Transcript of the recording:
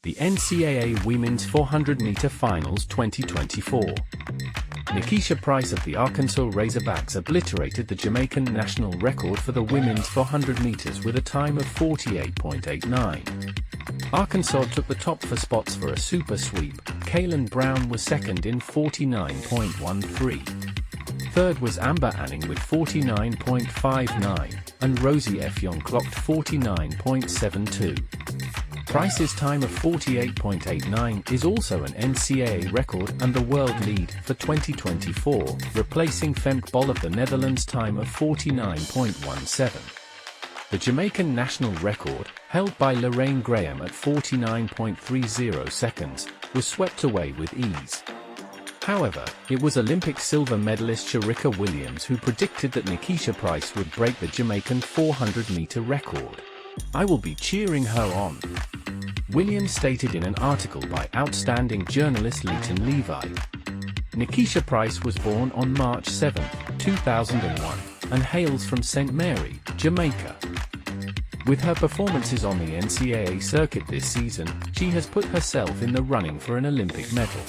The NCAA Women's 400m Finals 2024. Nickisha Pryce of the Arkansas Razorbacks obliterated the Jamaican national record for the women's 400 meters with a time of 48.89. Arkansas took the top 4 spots for a super sweep. Kaylin Brown was second in 49.13. Third was Amber Anning with 49.59, and Rosie F. Young clocked 49.72. Pryce's time of 48.89 is also an NCAA record and the world lead for 2024, replacing Femke Bol of the Netherlands' time of 49.17. The Jamaican national record, held by Lorraine Graham at 49.30 seconds, was swept away with ease. However, it was Olympic silver medalist Shericka Williams who predicted that Nickisha Pryce would break the Jamaican 400-meter record. "I will be cheering her on," Williams stated in an article by outstanding journalist Leighton Levi. Nickisha Pryce was born on March 7, 2001, and hails from St. Mary, Jamaica. With her performances on the NCAA circuit this season, she has put herself in the running for an Olympic medal.